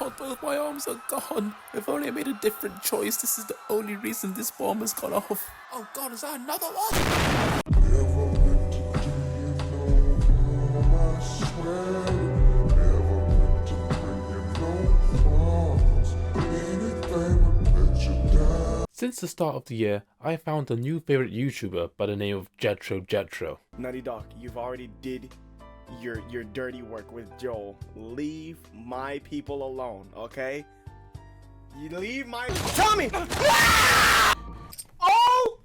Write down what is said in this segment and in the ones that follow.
god, both my arms are gone. If only I made a different choice. This is the only reason this bomb has gone off. Oh god, is that another one? Since the start of the year, I found a new favorite YouTuber by the name of Jetro. Nutty Dog, you've already did your dirty work with Joel. Leave my people alone, okay? You leave my Tommy! Oh!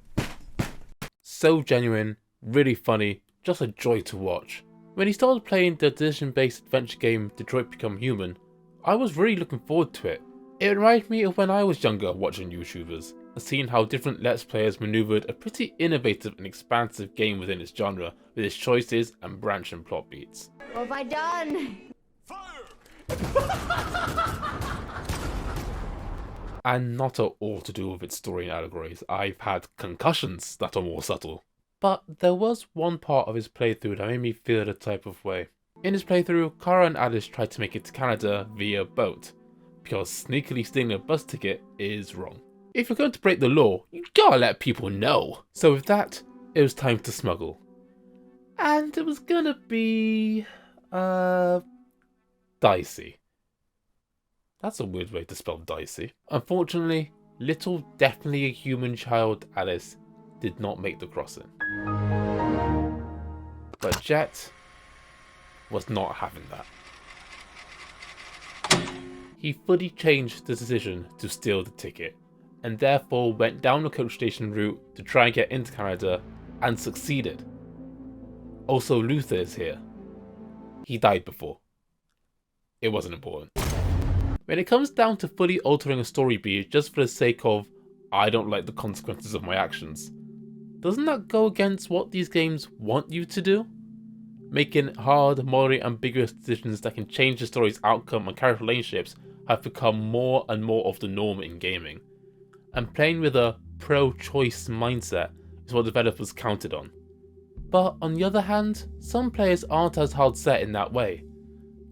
So genuine, really funny, just a joy to watch. When he started playing the decision-based adventure game Detroit Become Human, I was really looking forward to it. It reminded me of when I was younger watching YouTubers, and seeing how different Let's Players manoeuvred a pretty innovative and expansive game within its genre, with its choices and branching plot beats. What have I done? And not at all to do with its story and allegories. I've had concussions that are more subtle. But there was one part of his playthrough that made me feel the type of way. In his playthrough, Kara and Alice tried to make it to Canada via boat, because sneakily stealing a bus ticket is wrong. If you're going to break the law, you gotta let people know. So with that, it was time to smuggle. And it was gonna be... dicey. That's a weird way to spell dicey. Unfortunately, little definitely a human child Alice did not make the crossing. But Jet was not having that. He fully changed the decision to steal the ticket, and therefore went down the coach station route to try and get into Canada, and succeeded. Also, Luther is here. He died before. It wasn't important. When it comes down to fully altering a story beat just for the sake of, I don't like the consequences of my actions, doesn't that go against what these games want you to do? Making hard, morally ambiguous decisions that can change the story's outcome and character relationships have become more and more of the norm in gaming. And playing with a pro-choice mindset is what developers counted on. But on the other hand, some players aren't as hard set in that way.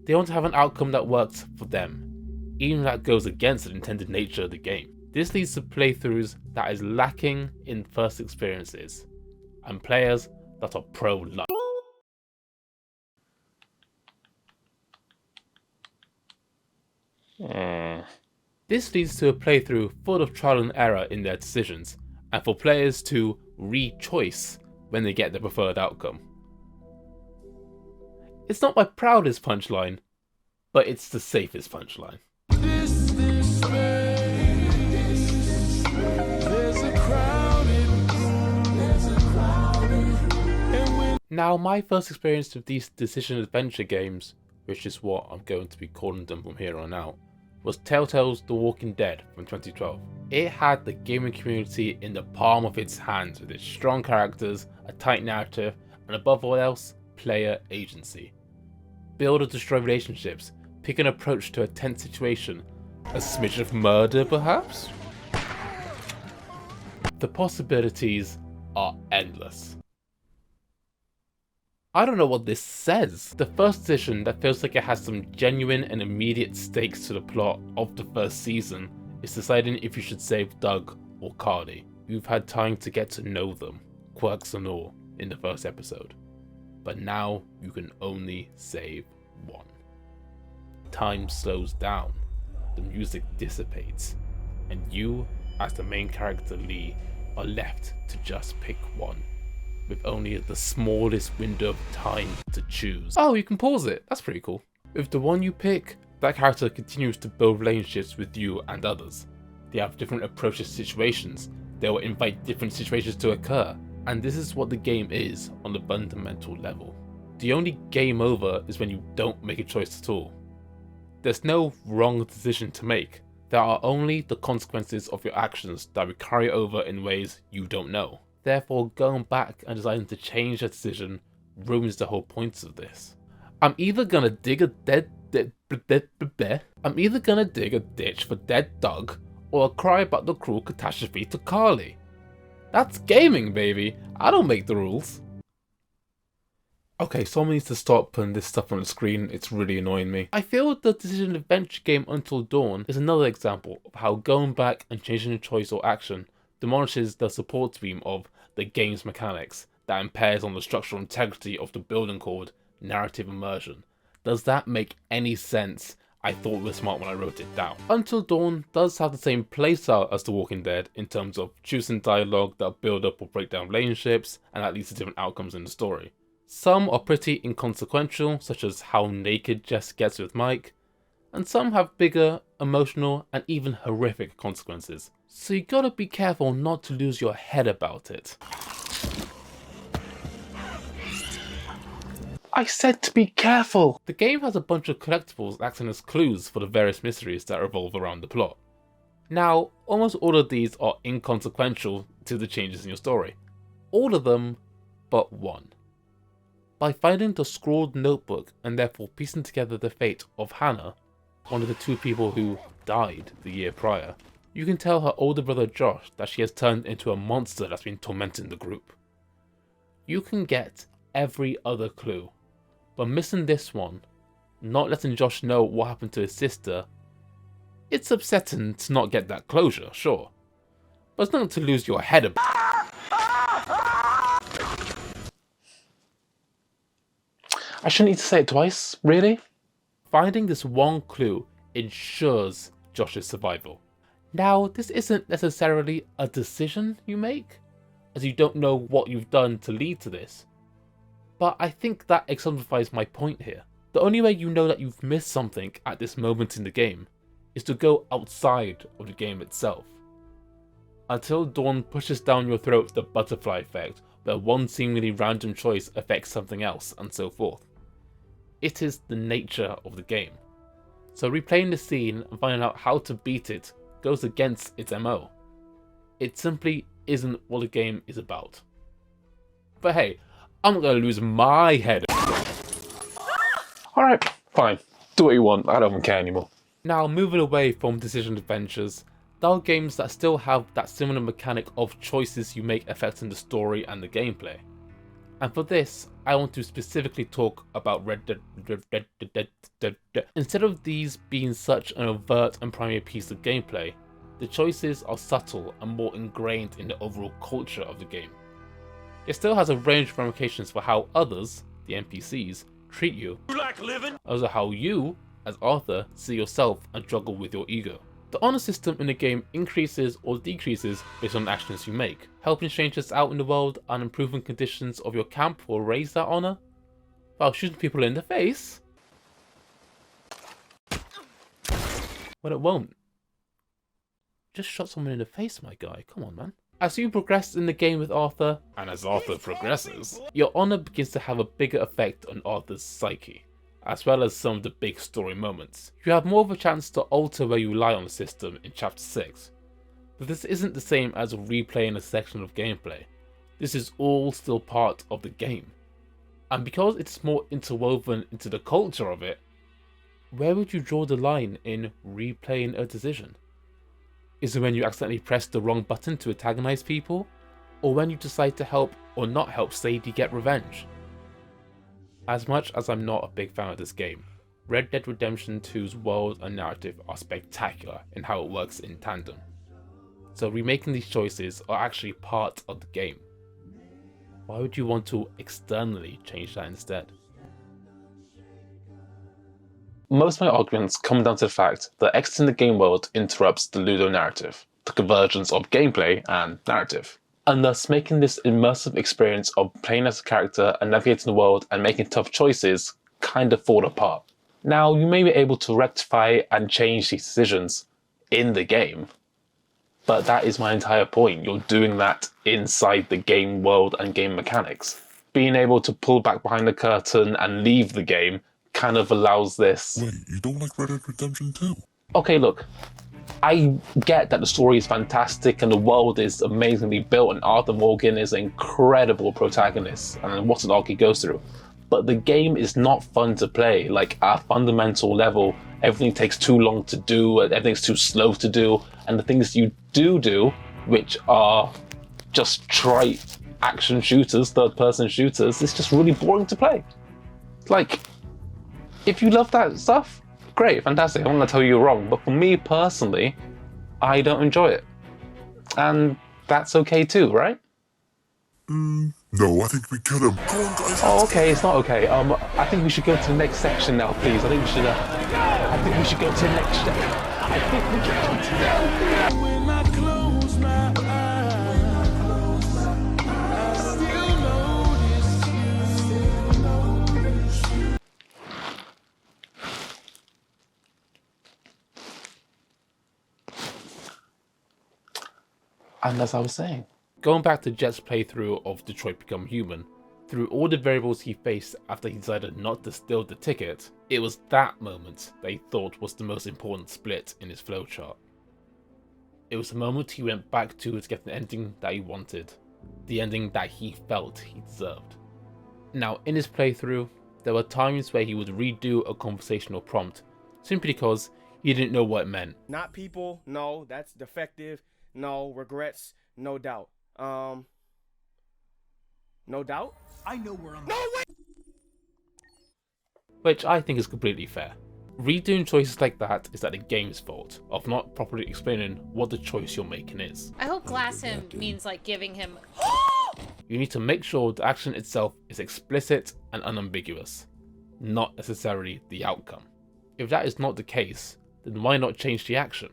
They want to have an outcome that works for them, even if that goes against the intended nature of the game. This leads to playthroughs that is lacking in first experiences, and players that are pro-luck. This leads to a playthrough full of trial and error in their decisions, and for players to re-choice when they get their preferred outcome. It's not my proudest punchline, but it's the safest punchline. Now, my first experience with these decision adventure games, which is what I'm going to be calling them from here on out, was Telltale's The Walking Dead from 2012. It had the gaming community in the palm of its hands with its strong characters, a tight narrative, and above all else, player agency. Build or destroy relationships, pick an approach to a tense situation, a smidge of murder perhaps? The possibilities are endless. I don't know what this says. The first decision that feels like it has some genuine and immediate stakes to the plot of the first season is deciding if you should save Doug or KADEY. You've had time to get to know them, quirks and all, in the first episode. But now you can only save one. Time slows down, the music dissipates, and you, as the main character Lee, are left to just pick one, with only the smallest window of time to choose. Oh, you can pause it. That's pretty cool. With the one you pick, that character continues to build relationships with you and others. They have different approaches to situations. They will invite different situations to occur. And this is what the game is on the fundamental level. The only game over is when you don't make a choice at all. There's no wrong decision to make. There are only the consequences of your actions that will carry over in ways you don't know. Therefore, going back and deciding to change a decision ruins the whole point of this. I'm either gonna dig a ditch for dead Doug, or cry about the cruel catastrophe to Carly. That's gaming, baby. I don't make the rules. Okay, someone needs to stop putting this stuff on the screen, it's really annoying me. I feel the decision adventure game Until Dawn is another example of how going back and changing a choice or action demolishes the support theme of the game's mechanics that impairs on the structural integrity of the building called narrative immersion. Does that make any sense? I thought it was smart when I wrote it down. Until Dawn does have the same playstyle as The Walking Dead in terms of choosing dialogue that build up or break down relationships and that leads to different outcomes in the story. Some are pretty inconsequential, such as how naked Jess gets with Mike, and some have bigger, emotional, and even horrific consequences. So you gotta be careful not to lose your head about it. I said to be careful! The game has a bunch of collectibles acting as clues for the various mysteries that revolve around the plot. Now, almost all of these are inconsequential to the changes in your story. All of them, but one. By finding the scrawled notebook and therefore piecing together the fate of Hannah, one of the two people who died the year prior, you can tell her older brother Josh that she has turned into a monster that's been tormenting the group. You can get every other clue, but missing this one, not letting Josh know what happened to his sister, it's upsetting to not get that closure, sure, but it's not to lose your head about. I shouldn't need to say it twice, really? Finding this one clue ensures Josh's survival. Now, this isn't necessarily a decision you make, as you don't know what you've done to lead to this, but I think that exemplifies my point here. The only way you know that you've missed something at this moment in the game is to go outside of the game itself. Until Dawn pushes down your throat the butterfly effect, where one seemingly random choice affects something else, and so forth. It is the nature of the game. So replaying the scene and finding out how to beat it goes against its MO. It simply isn't what the game is about. But hey, I'm not gonna lose my head. Alright, fine. Do what you want, I don't even care anymore. Now, moving away from decision adventures, there are games that still have that similar mechanic of choices you make affecting the story and the gameplay. And for this, I want to specifically talk about Red Dead. Instead of these being such an overt and primary piece of gameplay, the choices are subtle and more ingrained in the overall culture of the game. It still has a range of ramifications for how others, the NPCs, treat you, as to how you, as Arthur, see yourself and struggle with your ego. The honor system in the game increases or decreases based on the actions you make, helping strangers out in the world and improving conditions of your camp will raise that honor, while shooting people in the face. Well, it won't. Just shot someone in the face, my guy, come on man. As you progress in the game with Arthur, and as Arthur progresses, your honor begins to have a bigger effect on Arthur's psyche, as well as some of the big story moments. You have more of a chance to alter where you lie on the system in chapter 6, but this isn't the same as replaying a section of gameplay. This is all still part of the game, and because it's more interwoven into the culture of it, where would you draw the line in replaying a decision? Is it when you accidentally press the wrong button to antagonize people, or when you decide to help or not help Sadie get revenge? As much as I'm not a big fan of this game, Red Dead Redemption 2's world and narrative are spectacular in how it works in tandem. So remaking these choices are actually part of the game. Why would you want to externally change that instead? Most of my arguments come down to the fact that exiting the game world interrupts the Ludo narrative, the convergence of gameplay and narrative, and thus making this immersive experience of playing as a character and navigating the world and making tough choices kind of fall apart. Now, you may be able to rectify and change these decisions in the game, but that is my entire point. You're doing that inside the game world and game mechanics. Being able to pull back behind the curtain and leave the game kind of allows this. Wait, you don't like Red Dead Redemption 2? Okay, look, I get that the story is fantastic and the world is amazingly built and Arthur Morgan is an incredible protagonist and what an arc he goes through. But the game is not fun to play. Like, at a fundamental level, everything takes too long to do, everything's too slow to do, and the things you do, which are just trite action shooters, third-person shooters, it's just really boring to play. Like, if you love that stuff, great, fantastic, I'm not gonna tell you you're wrong, but for me personally, I don't enjoy it. And that's okay too, right? No, I think we kill him. Come on, guys. Oh, okay, it's not okay. I think we should go to the next section now, please. I think we should go to the next section. I think we should go to the next. When I close my eyes, I still notice you. And as I was saying, Going back to Jet's playthrough of Detroit Become Human, through all the variables he faced after he decided not to steal the ticket, it was that moment that he thought was the most important split in his flowchart. It was the moment he went back to get the ending that he wanted, the ending that he felt he deserved. Now, in his playthrough, there were times where he would redo a conversational prompt simply because he didn't know what it meant. Not people, no, that's defective. No, regrets, no doubt. No doubt? I know where I'm. No way! Which I think is completely fair. Redoing choices like that is at the game's fault of not properly explaining what the choice you're making is. I hope glass him means like giving him. You need to make sure the action itself is explicit and unambiguous, not necessarily the outcome. If that is not the case, then why not change the action?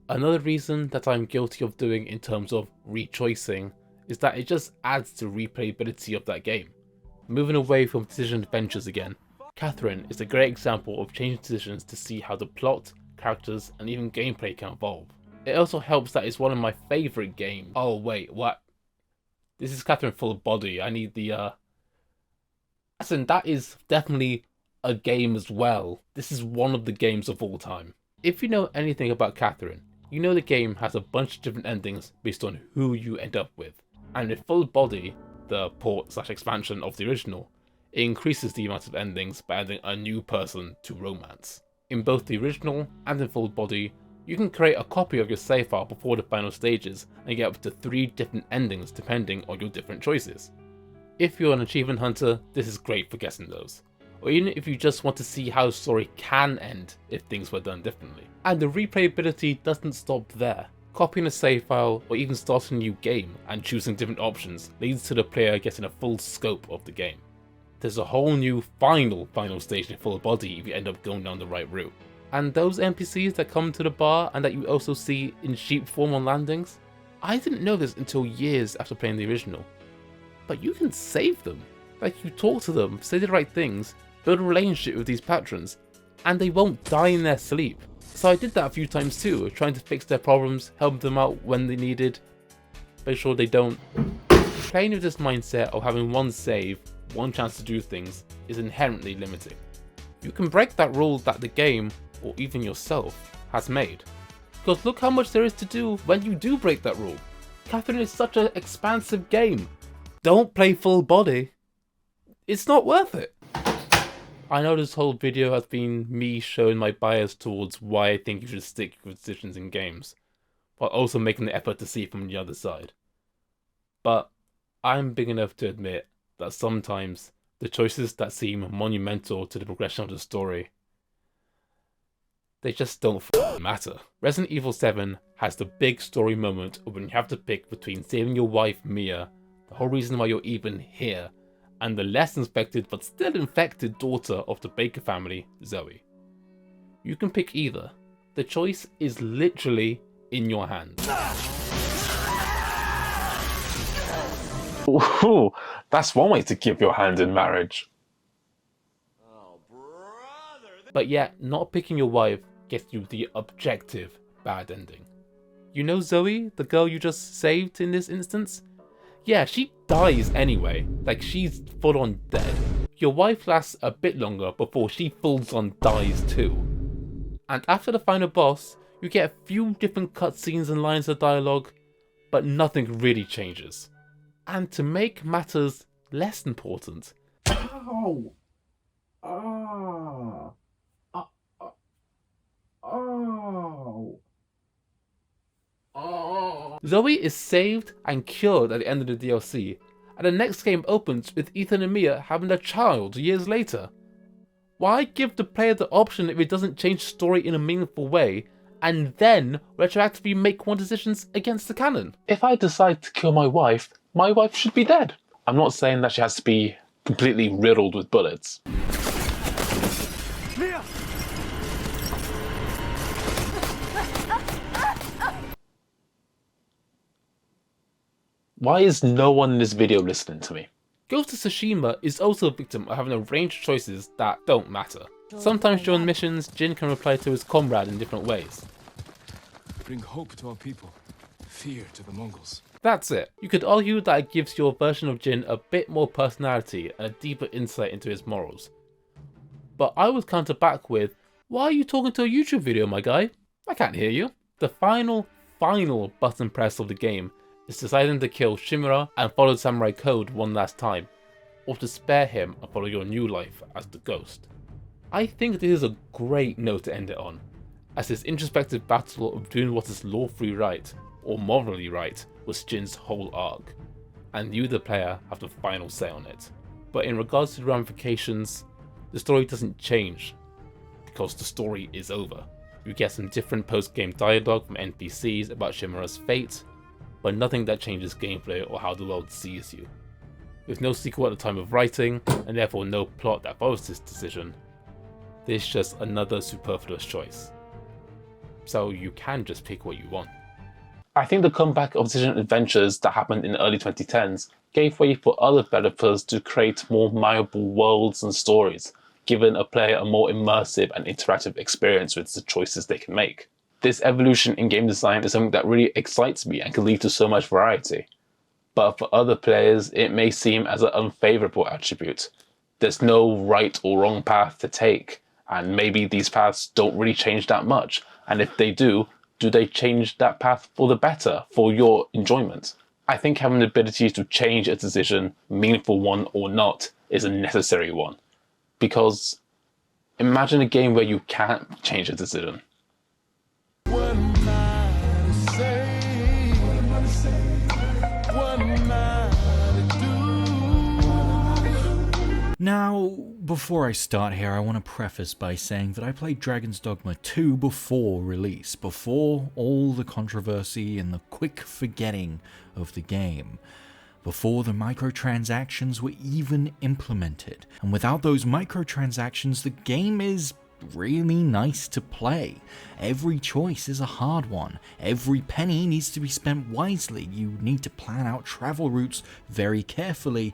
Another reason that I'm guilty of doing in terms of rechoicing is that it just adds to replayability of that game. Moving away from decision adventures again, Catherine is a great example of changing decisions to see how the plot, characters, and even gameplay can evolve. It also helps that it's one of my favourite games. Oh wait, what? This is Catherine Full Body. I need the Listen, that is definitely a game as well. This is one of the games of all time. If you know anything about Catherine, you know the game has a bunch of different endings based on who you end up with. And with Full Body, the port/expansion of the original, it increases the amount of endings by adding a new person to romance. In both the original and in Full Body, you can create a copy of your save file before the final stages and get up to 3 different endings depending on your different choices. If you're an achievement hunter, this is great for guessing those. Or even if you just want to see how a story can end if things were done differently. And the replayability doesn't stop there. Copying a save file or even starting a new game and choosing different options leads to the player getting a full scope of the game. There's a whole new final stage in Full Body if you end up going down the right route. And those NPCs that come to the bar and that you also see in sheep form on landings, I didn't know this until years after playing the original. But you can save them. Like, you talk to them, say the right things, build a relationship with these patrons, and they won't die in their sleep. So I did that a few times too, trying to fix their problems, help them out when they needed, make sure they don't. Playing with this mindset of having one save, one chance to do things, is inherently limiting. You can break that rule that the game, or even yourself, has made. Because look how much there is to do when you do break that rule. Catherine is such an expansive game. Don't play Full Body. It's not worth it. I know this whole video has been me showing my bias towards why I think you should stick with decisions in games, while also making the effort to see it from the other side. But I'm big enough to admit that sometimes the choices that seem monumental to the progression of the story, they just don't matter. Resident Evil 7 has the big story moment of when you have to pick between saving your wife Mia, the whole reason why you're even here, and the less infected but still infected daughter of the Baker family, Zoe. You can pick either. The choice is literally in your hands. ooh, that's one way to give your hand in marriage. But yet, not picking your wife gets you the objective bad ending. You know Zoe, the girl you just saved in this instance? Yeah, she dies anyway, like she's full on dead. Your wife lasts a bit longer before she full on dies too. And after the final boss, you get a few different cutscenes and lines of dialogue, but nothing really changes. And to make matters less important... Ow! Ah! Oh! Oh! Zoe is saved and cured at the end of the DLC, and the next game opens with Ethan and Mia having a child years later. Why give the player the option if it doesn't change the story in a meaningful way, and then retroactively make one decisions against the canon? If I decide to kill my wife should be dead. I'm not saying that she has to be completely riddled with bullets. Why is no one in this video listening to me? Ghost of Tsushima is also a victim of having a range of choices that don't matter. Sometimes during missions, Jin can reply to his comrade in different ways. Bring hope to our people, fear to the Mongols. That's it. You could argue that it gives your version of Jin a bit more personality and a deeper insight into his morals. But I would counter back with, why are you talking to a YouTube video, my guy? I can't hear you. The final button press of the game is deciding to kill Shimura and follow Samurai Code one last time, or to spare him and follow your new life as the Ghost. I think this is a great note to end it on, as this introspective battle of doing what is lawfully right, or morally right, was Jin's whole arc, and you the player have the final say on it. But in regards to the ramifications, the story doesn't change, because the story is over. You get some different post-game dialogue from NPCs about Shimura's fate, but nothing that changes gameplay or how the world sees you. With no sequel at the time of writing, and therefore no plot that follows this decision, this is just another superfluous choice. So you can just pick what you want. I think the comeback of Decision Adventures that happened in the early 2010s gave way for other developers to create more malleable worlds and stories, giving a player a more immersive and interactive experience with the choices they can make. This evolution in game design is something that really excites me and can lead to so much variety. But for other players, it may seem as an unfavourable attribute. There's no right or wrong path to take, and maybe these paths don't really change that much, and if they do they change that path for the better, for your enjoyment? I think having the ability to change a decision, meaningful one or not, is a necessary one. Because imagine a game where you can't change a decision. What am I to say? What am I to do? Now, before I start here, I want to preface by saying that I played Dragon's Dogma 2 before release, before all the controversy and the quick forgetting of the game, before the microtransactions were even implemented. And without those microtransactions, the game is really nice to play. Every choice is a hard one. Every penny needs to be spent wisely. You need to plan out travel routes very carefully.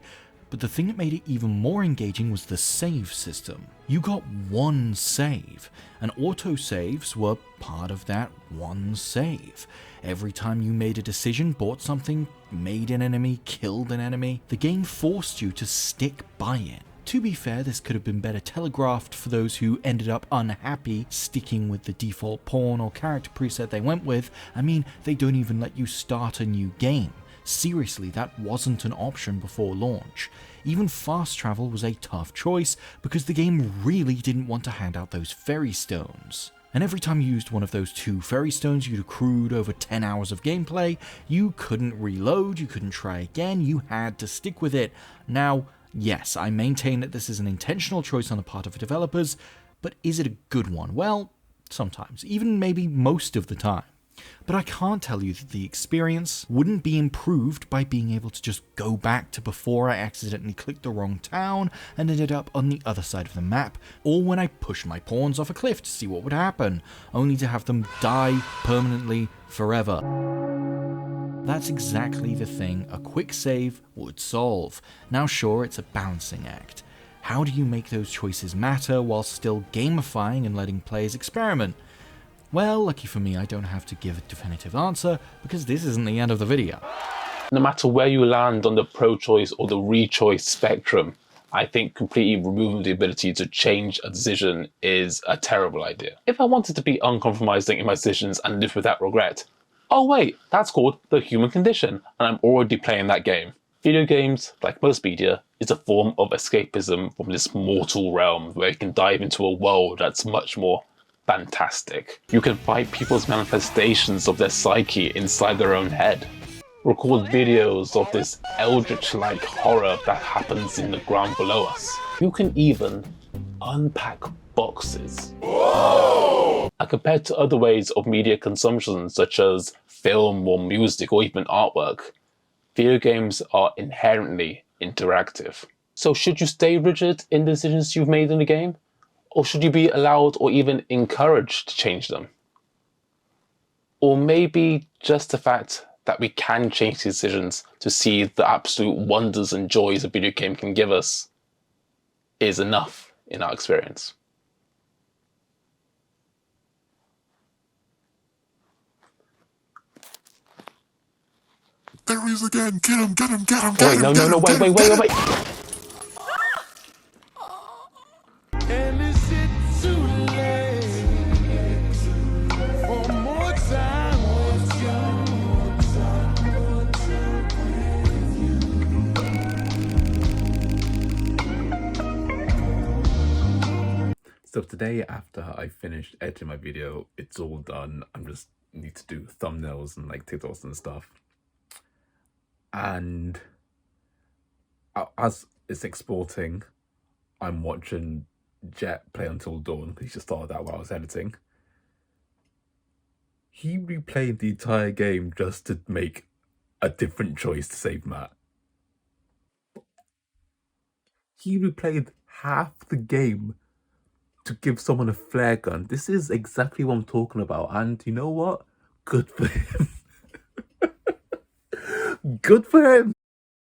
But the thing that made it even more engaging was the save system. You got one save, and autosaves were part of that one save. Every time you made a decision, bought something, made an enemy, killed an enemy, the game forced you to stick by it. To be fair, this could have been better telegraphed for those who ended up unhappy sticking with the default pawn or character preset they went with. I mean, they don't even let you start a new game. Seriously, that wasn't an option before launch. Even fast travel was a tough choice because the game really didn't want to hand out those fairy stones. And every time you used one of those 2 fairy stones, you'd accrued over 10 hours of gameplay. You couldn't reload, you couldn't try again, you had to stick with it. Now, yes, I maintain that this is an intentional choice on the part of the developers, but is it a good one? Well, sometimes, even maybe most of the time. But I can't tell you that the experience wouldn't be improved by being able to just go back to before I accidentally clicked the wrong town and ended up on the other side of the map, or when I pushed my pawns off a cliff to see what would happen, only to have them die permanently forever. That's exactly the thing a quick save would solve. Now sure, it's a balancing act. How do you make those choices matter while still gamifying and letting players experiment? Well, lucky for me, I don't have to give a definitive answer, because this isn't the end of the video. No matter where you land on the pro-choice or the re-choice spectrum, I think completely removing the ability to change a decision is a terrible idea. If I wanted to be uncompromising in my decisions and live without regret, oh wait, that's called the human condition, and I'm already playing that game. Video games, like most media, is a form of escapism from this mortal realm where you can dive into a world that's much more fantastic. You can fight people's manifestations of their psyche inside their own head. Record videos of this eldritch-like horror that happens in the ground below us. You can even unpack boxes. And compared to other ways of media consumption, such as film or music or even artwork, video games are inherently interactive. So should you stay rigid in the decisions you've made in the game? Or should you be allowed or even encouraged to change them? Or maybe just the fact that we can change decisions to see the absolute wonders and joys a video game can give us is enough in our experience. There he is again. Get him, get him, get him, Oh, get wait, him, no, get no, him, no, get wait, him, wait, get wait, him. wait. And is it too late for more time with So today, after I finished editing my video, it's all done. I'm just need to do thumbnails and like TikToks and stuff. And as it's exporting, I'm watching Jet play Until Dawn. He just started that while I was editing. He replayed the entire game just to make a different choice to save Matt. He replayed half the game to give someone a flare gun. This is exactly what I'm talking about. And you know what? Good for him. Good for him.